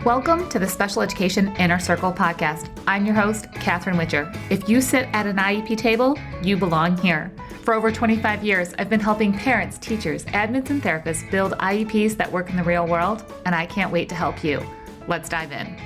Welcome to the Special Education Inner Circle podcast. I'm your host, Katherine Witcher. If you sit at an IEP table, you belong here. For over 25 years, I've been helping parents, teachers, admins, and therapists build IEPs that work in the real world, and I can't wait to help you. Let's dive in.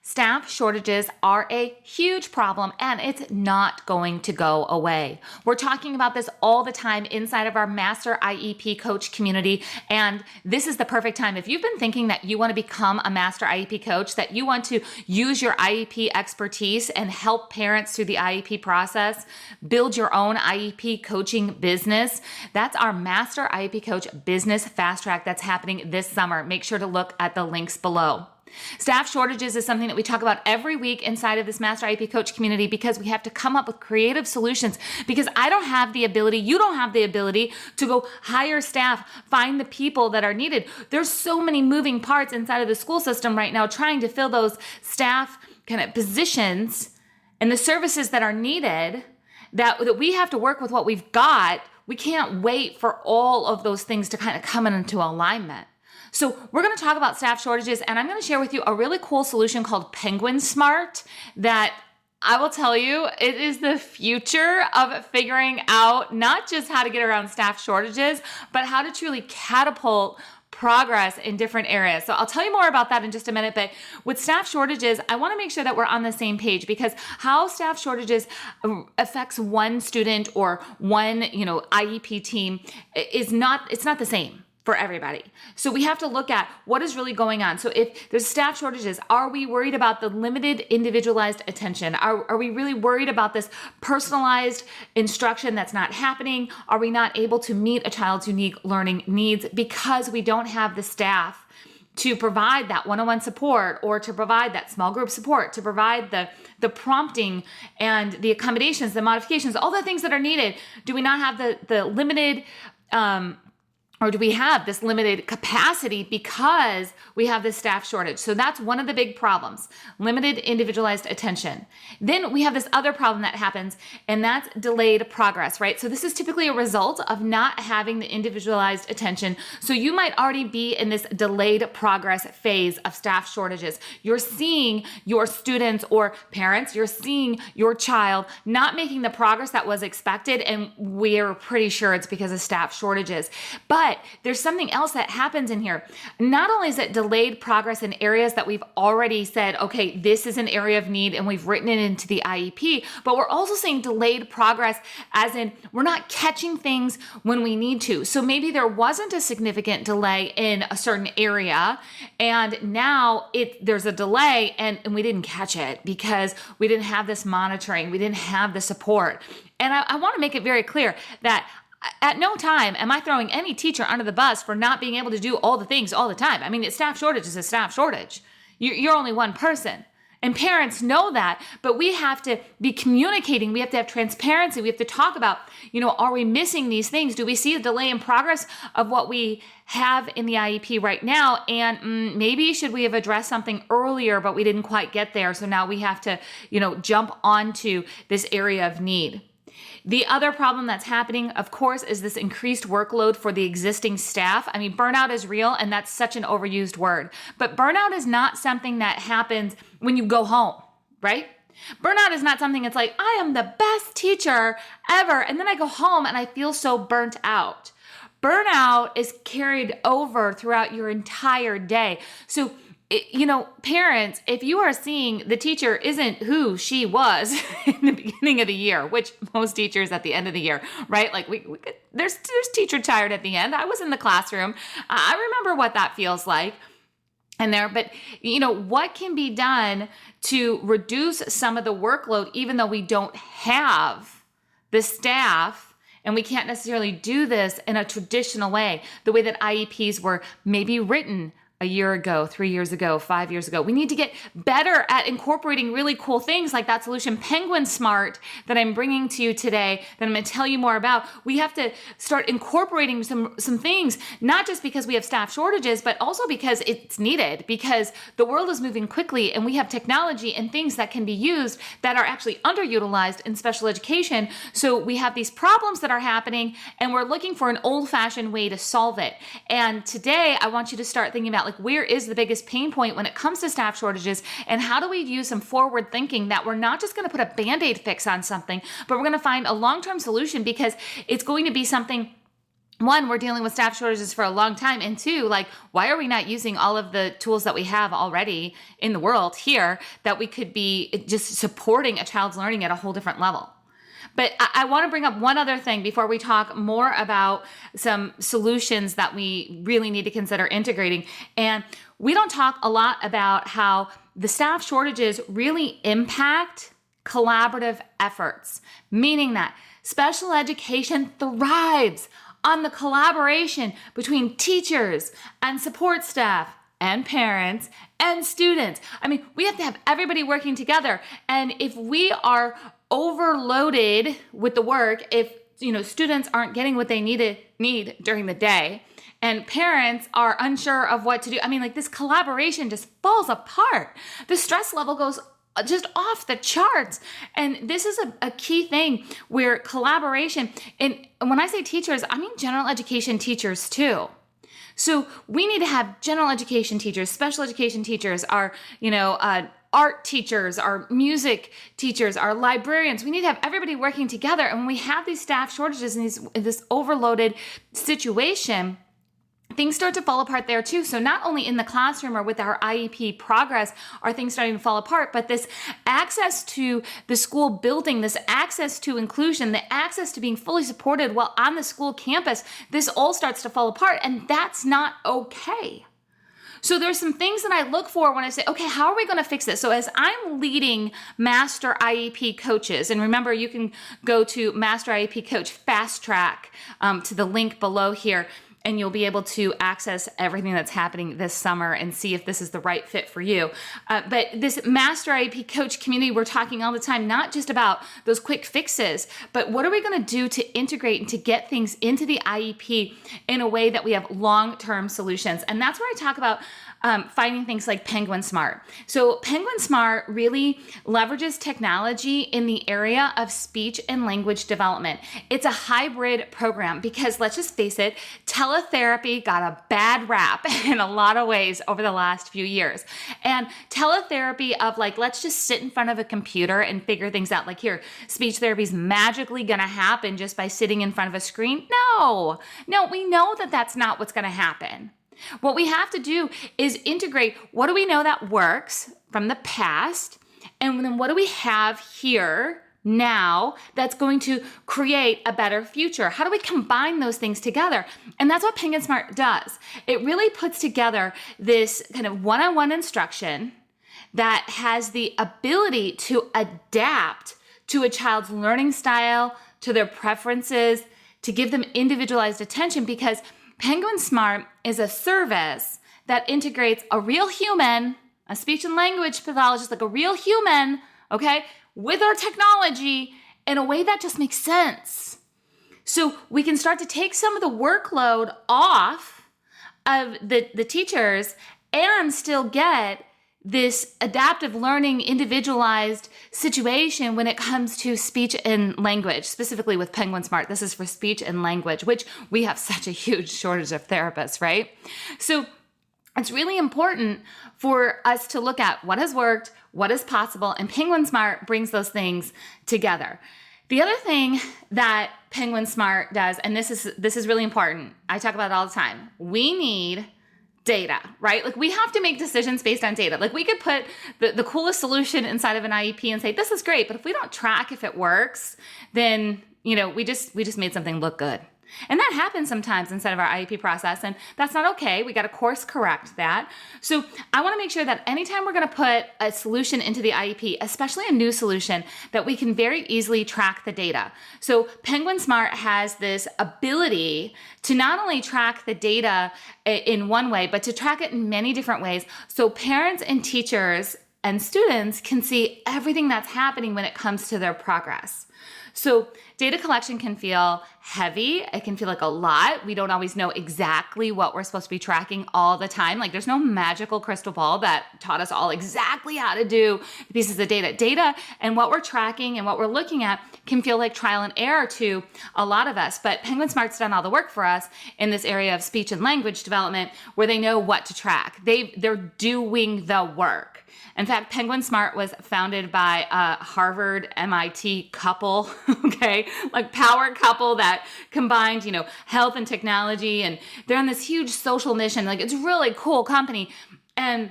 Staff shortages are a huge problem and it's not going to go away. We're talking about this all the time inside of our Master IEP Coach community, and this is the perfect time. If you've been thinking that you want to become a Master IEP Coach, that you want to use your IEP expertise and help parents through the IEP process, build your own IEP coaching business, that's our Master IEP Coach Business Fast Track that's happening this summer. Make sure to look at the links below. Staff shortages is something that we talk about every week inside of this Master IEP Coach community because we have to come up with creative solutions, because I don't have the ability, you don't have the ability to go hire staff, find the people that are needed. There's so many moving parts inside of the school system right now trying to fill those staff kind of positions and the services that are needed that we have to work with what we've got. We can't wait for all of those things to kind of come into alignment. So we're going to talk about staff shortages, and I'm going to share with you a really cool solution called Penguin Smart that I will tell you, it is the future of figuring out not just how to get around staff shortages, but how to truly catapult progress in different areas. So I'll tell you more about that in just a minute, but with staff shortages, I want to make sure that we're on the same page, because how staff shortages affects one student or one, IEP team it's not the same for everybody. So we have to look at what is really going on. So if there's staff shortages, are we worried about the limited individualized attention? Are we really worried about this personalized instruction that's not happening? Are we not able to meet a child's unique learning needs because we don't have the staff to provide that one-on-one support, or to provide that small group support, to provide the prompting and the accommodations, the modifications, all the things that are needed? Do we not have the limited or do we have this limited capacity because we have this staff shortage? So that's one of the big problems, limited individualized attention. Then we have this other problem that happens, and that's delayed progress, right? So this is typically a result of not having the individualized attention. So you might already be in this delayed progress phase of staff shortages. You're seeing your students or parents, you're seeing your child not making the progress that was expected, and we're pretty sure it's because of staff shortages. But there's something else that happens in here. Not only is it delayed progress in areas that we've already said, okay, this is an area of need and we've written it into the IEP, but we're also seeing delayed progress as in we're not catching things when we need to. So maybe there wasn't a significant delay in a certain area, and now there's a delay and we didn't catch it because we didn't have this monitoring, we didn't have the support. And I want to make it very clear that at no time am I throwing any teacher under the bus for not being able to do all the things all the time. I mean, a staff shortage is a staff shortage. You're only one person. And parents know that, but we have to be communicating. We have to have transparency. We have to talk about, are we missing these things? Do we see a delay in progress of what we have in the IEP right now? And maybe should we have addressed something earlier, but we didn't quite get there. So now we have to, jump onto this area of need. The other problem that's happening, of course, is this increased workload for the existing staff. I mean, burnout is real, and that's such an overused word. But burnout is not something that happens when you go home, right? Burnout is not something that's like, I am the best teacher ever, and then I go home and I feel so burnt out. Burnout is carried over throughout your entire day. So parents, if you are seeing the teacher isn't who she was in the beginning of the year, which most teachers at the end of the year, right? Like there's teacher tired at the end. I was in the classroom. I remember what that feels like in there. But what can be done to reduce some of the workload, even though we don't have the staff? And we can't necessarily do this in a traditional way, the way that IEPs were maybe written a year ago, 3 years ago, 5 years ago. We need to get better at incorporating really cool things like that solution Penguin Smart that I'm bringing to you today, that I'm going to tell you more about. We have to start incorporating some things, not just because we have staff shortages, but also because it's needed, because the world is moving quickly and we have technology and things that can be used that are actually underutilized in special education. So we have these problems that are happening and we're looking for an old-fashioned way to solve it. And today I want you to start thinking about where is the biggest pain point when it comes to staff shortages, and how do we use some forward thinking that we're not just going to put a Band-Aid fix on something, but we're going to find a long-term solution, because it's going to be something. One, we're dealing with staff shortages for a long time. And two, why are we not using all of the tools that we have already in the world here that we could be just supporting a child's learning at a whole different level? But I want to bring up one other thing before we talk more about some solutions that we really need to consider integrating. And we don't talk a lot about how the staff shortages really impact collaborative efforts, meaning that special education thrives on the collaboration between teachers and support staff and parents and students. I mean, we have to have everybody working together. And if we are overloaded with the work, if students aren't getting what they need during the day, and parents are unsure of what to do, this collaboration just falls apart. The stress level goes just off the charts. And this is a key thing where collaboration, and when I say teachers, I mean general education teachers too. So we need to have general education teachers, special education teachers, our art teachers, our music teachers, our librarians. We need to have everybody working together. And when we have these staff shortages and this overloaded situation, things start to fall apart there too. So not only in the classroom or with our IEP progress are things starting to fall apart, but this access to the school building, this access to inclusion, the access to being fully supported while on the school campus, this all starts to fall apart. And that's not okay. So there's some things that I look for when I say, okay, how are we going to fix this? So as I'm leading Master IEP coaches, and remember, you can go to Master IEP Coach Fast Track to the link below here, and you'll be able to access everything that's happening this summer and see if this is the right fit for you. But this Master IEP Coach community, we're talking all the time, not just about those quick fixes, but what are we going to do to integrate and to get things into the IEP in a way that we have long-term solutions. And that's where I talk about finding things like Penguin Smart. So Penguin Smart really leverages technology in the area of speech and language development. It's a hybrid program because, let's just face it, teletherapy got a bad rap in a lot of ways over the last few years. And teletherapy of let's just sit in front of a computer and figure things out. Here, speech therapy is magically going to happen just by sitting in front of a screen. No, we know that that's not what's going to happen. What we have to do is integrate what do we know that works from the past, and then what do we have here now that's going to create a better future? How do we combine those things together? And that's what Penguin Smart does. It really puts together this kind of one-on-one instruction that has the ability to adapt to a child's learning style, to their preferences, to give them individualized attention, because Penguin Smart is a service that integrates a real human, a speech and language pathologist, a real human, okay, with our technology in a way that just makes sense. So we can start to take some of the workload off of the teachers and still get this adaptive learning, individualized situation when it comes to speech and language, specifically with Penguin Smart. This is for speech and language, which we have such a huge shortage of therapists, right? So it's really important for us to look at what has worked, what is possible, and Penguin Smart brings those things together. The other thing that Penguin Smart does, and this is really important, I talk about it all the time, we need data, right? We have to make decisions based on data. We could put the coolest solution inside of an IEP and say, this is great, but if we don't track if it works, then, we just made something look good. And that happens sometimes inside of our IEP process, and that's not okay. We got to course correct that. So I want to make sure that anytime we're going to put a solution into the IEP, especially a new solution, that we can very easily track the data. So Penguin Smart has this ability to not only track the data in one way, but to track it in many different ways. So parents and teachers and students can see everything that's happening when it comes to their progress. So data collection can feel heavy. It can feel like a lot. We don't always know exactly what we're supposed to be tracking all the time. Like there's no magical crystal ball that taught us all exactly how to do the pieces of data. Data and what we're tracking and what we're looking at can feel like trial and error to a lot of us. But Penguin Smart's done all the work for us in this area of speech and language development where they know what to track. They're doing the work. In fact, Penguin Smart was founded by a Harvard MIT couple, okay, like power couple that combined, health and technology, and they're on this huge social mission. Like it's a really cool company. And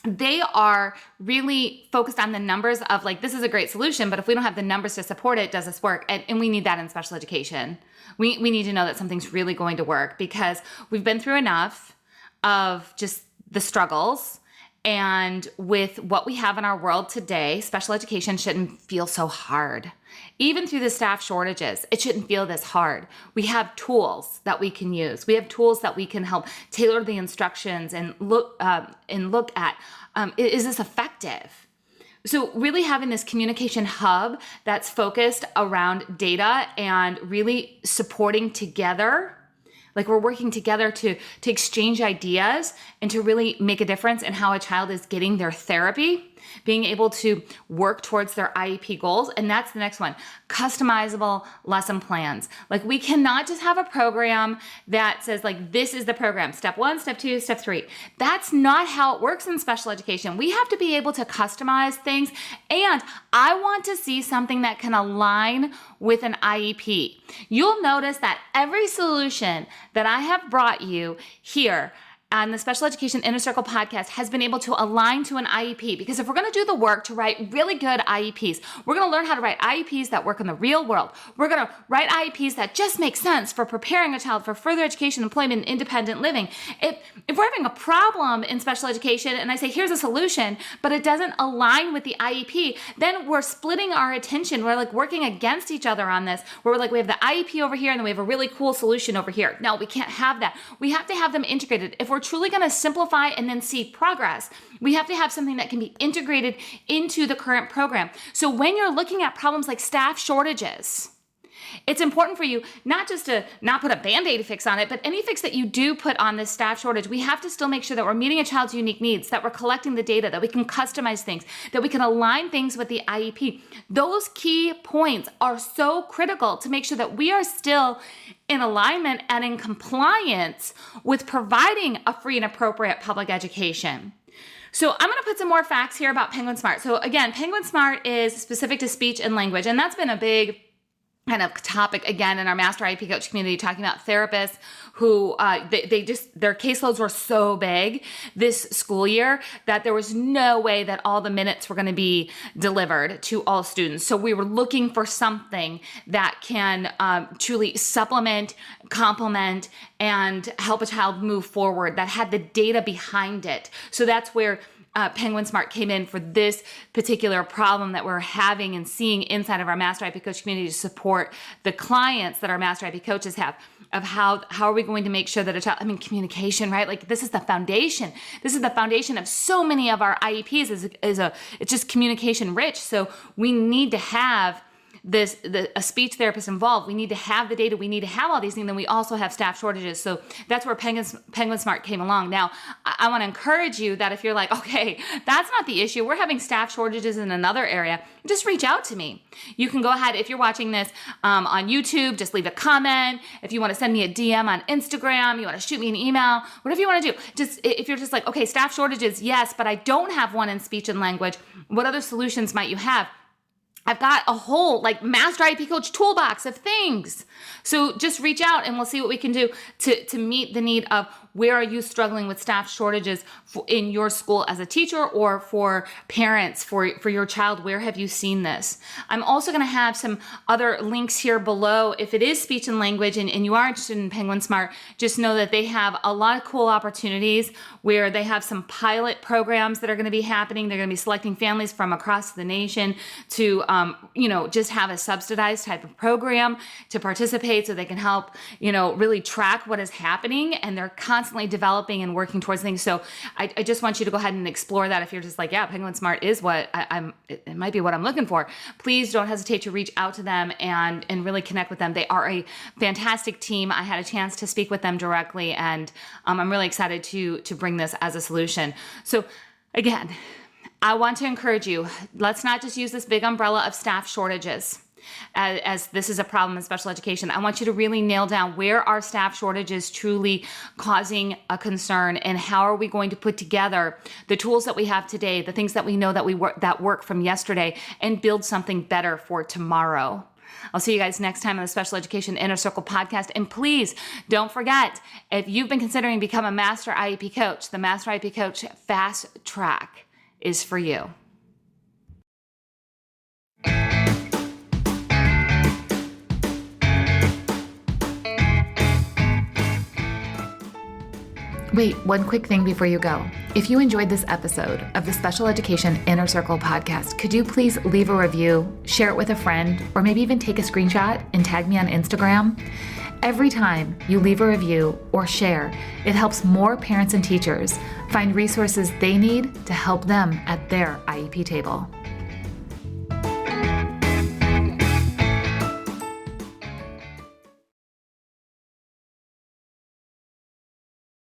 they are really focused on the numbers of like, this is a great solution, but if we don't have the numbers to support it, does this work? And we need that in special education. We need to know that something's really going to work because we've been through enough of just the struggles. And with what we have in our world today, special education shouldn't feel so hard. Even through the staff shortages, it shouldn't feel this hard. We have tools that we can use. We have tools that we can help tailor the instructions and look at, is this effective? So really having this communication hub that's focused around data and really supporting together. Like we're working together to exchange ideas and to really make a difference in how a child is getting their therapy, being able to work towards their IEP goals. And that's the next one, customizable lesson plans. Like we cannot just have a program that says like, this is the program, step 1, step 2, step 3. That's not how it works in special education. We have to be able to customize things. And I want to see something that can align with an IEP. You'll notice that every solution that I have brought you here on the Special Education Inner Circle podcast has been able to align to an IEP, because if we're going to do the work to write really good IEPs, we're going to learn how to write IEPs that work in the real world. We're going to write IEPs that just make sense for preparing a child for further education, employment, and independent living. If we're having a problem in special education and I say, here's a solution, but it doesn't align with the IEP, then we're splitting our attention. We're like working against each other on this, where we're like, we have the IEP over here and then we have a really cool solution over here. No, we can't have that. We have to have them integrated. If we're truly going to simplify and then see progress, we have to have something that can be integrated into the current program. So when you're looking at problems like staff shortages, it's important for you not just to not put a Band-Aid fix on it, but any fix that you do put on this staff shortage, we have to still make sure that we're meeting a child's unique needs, that we're collecting the data, that we can customize things, that we can align things with the IEP. Those key points are so critical to make sure that we are still in alignment and in compliance with providing a free and appropriate public education. So I'm going to put some more facts here about Penguin Smart. So again, Penguin Smart is specific to speech and language, and that's been a big kind of topic again in our Master IEP Coach community, talking about therapists who their caseloads were so big this school year that there was no way that all the minutes were going to be delivered to all students. So we were looking for something that can truly supplement, complement, and help a child move forward, that had the data behind it. So that's where Penguin Smart came in for this particular problem that we're having and seeing inside of our Master IEP Coach community to support the clients that our Master IEP Coaches have, of how are we going to make sure that a child, communication, right? Like this is the foundation. This is the foundation of so many of our IEPs it's just communication rich. So we need to have a speech therapist involved. We need to have the data. We need to have all these things. Then we also have staff shortages. So that's where Penguin Smart came along. Now, I want to encourage you that if you're like, okay, that's not the issue, we're having staff shortages in another area, just reach out to me. You can go ahead, if you're watching this on YouTube, just leave a comment. If you want to send me a DM on Instagram, you want to shoot me an email, whatever you want to do. Just if you're just like, okay, staff shortages, yes, but I don't have one in speech and language. What other solutions might you have? I've got a whole master IEP coach toolbox of things. So just reach out and we'll see what we can do to meet the need of where are you struggling with staff shortages in your school as a teacher or for parents for your child. Where have you seen this? I'm also going to have some other links here below. If it is speech and language and you are interested in Penguin Smart, just know that they have a lot of cool opportunities where they have some pilot programs that are going to be happening. They're going to be selecting families from across the nation to just have a subsidized type of program to participate so they can help, really track what is happening. And they're constantly developing and working towards things. So I just want you to go ahead and explore that. If you're just Penguin Smart is what it might be what I'm looking for. Please don't hesitate to reach out to them and really connect with them. They are a fantastic team. I had a chance to speak with them directly, and I'm really excited to bring this as a solution. So again, I want to encourage you, let's not just use this big umbrella of staff shortages as this is a problem in special education. I want you to really nail down where are staff shortages truly causing a concern, and how are we going to put together the tools that we have today, the things that we know that work from yesterday, and build something better for tomorrow. I'll see you guys next time on the Special Education Inner Circle podcast. And please don't forget, if you've been considering becoming a Master IEP Coach, the Master IEP Coach Fast Track is for you. Wait, one quick thing before you go. If you enjoyed this episode of the Special Education Inner Circle podcast, could you please leave a review, share it with a friend, or maybe even take a screenshot and tag me on Instagram? Every time you leave a review or share, it helps more parents and teachers find resources they need to help them at their IEP table.